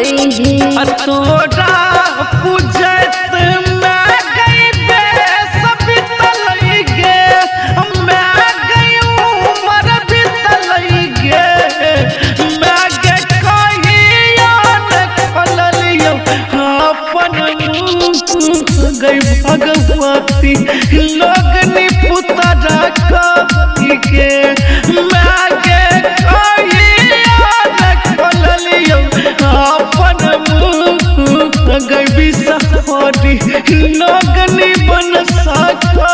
गई तोरा पूजत मैं गई बे सब तलई गे मैं गई उमर भी तलई गे मैं गे कहियो न खोललियो अपन मुँह गई भगवती लोग निपुतरा कही के मैं गे कहियो न खोललियो अपन मुँह गई सहोरी नगनी बन सका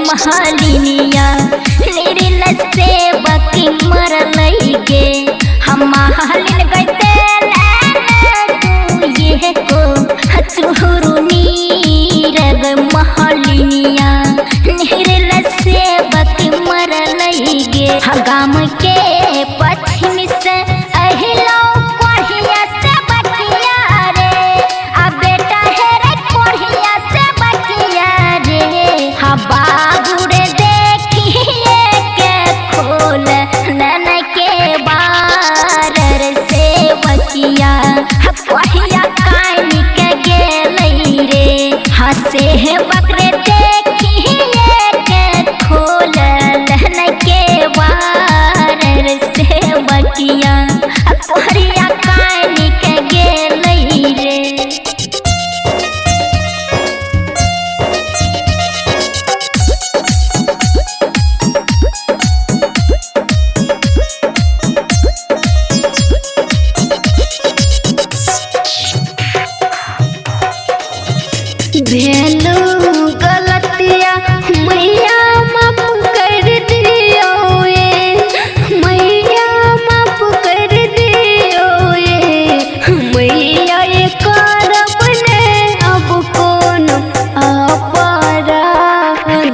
महलिनिया मेरी लसे बकी मर लई गे हम महलिन गते तू ये को चुरुनी रग महलिनिया मेरी लसे बकी मर लई गे गाम के पश्चिम से अहिलो कोढ़िया से बकिया रे आ बेटा है रे कोढ़िया से बकिया रे हवा कहिया कानी के गेलई रे हसे है बकरे देखिए के खोलल न के बार से बकिया कहिया कानी के गेलई रे भेलू गलतिया मैया माफ कर दियो मैया माफ कर दियो मैया ये करब ने अब कौन अपरा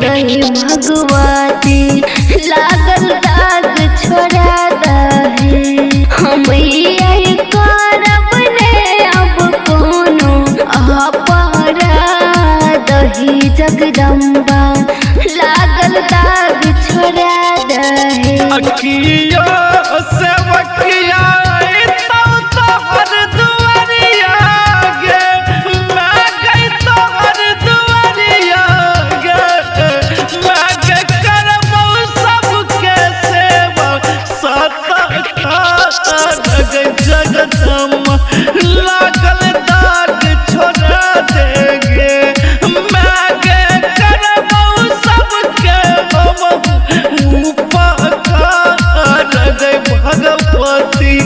दही भगवती लागल दाग छोड़ा दहे मैया ये करब ने अब कौन दही जगदम्बा लागल दाग छोड़ा दहे अखियो से बकिया तो तोहर दुआरिया गे मैं गई तोहर दुआरिया गे मैं गे करबो सबके सेवा सतका गई जगदम्बा लागल दाग छोड़ा देगे भगवती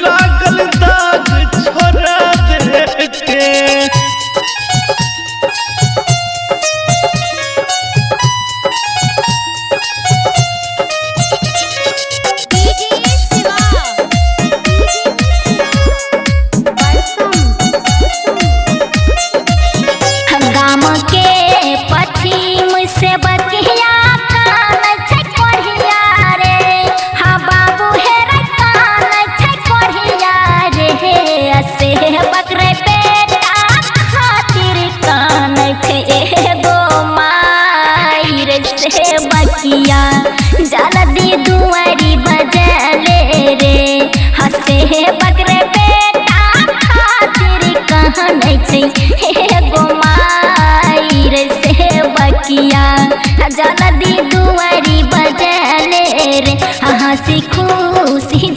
लागल दाग छोड़ा दे के गाम के पश्चिम से बकिया कान छै कोढ़िया रे हा बाबू हे रे कान छै कोढ़िया रे से बकरे बेटा खातिर कान छै एगो माई रे से बकिया जल्दी दुआरी बजले रे हसे बकरे बेटा खातिर कान छै एगो माई रे से बकिया जल्दी दुआरी बजले रे हंसी खुशी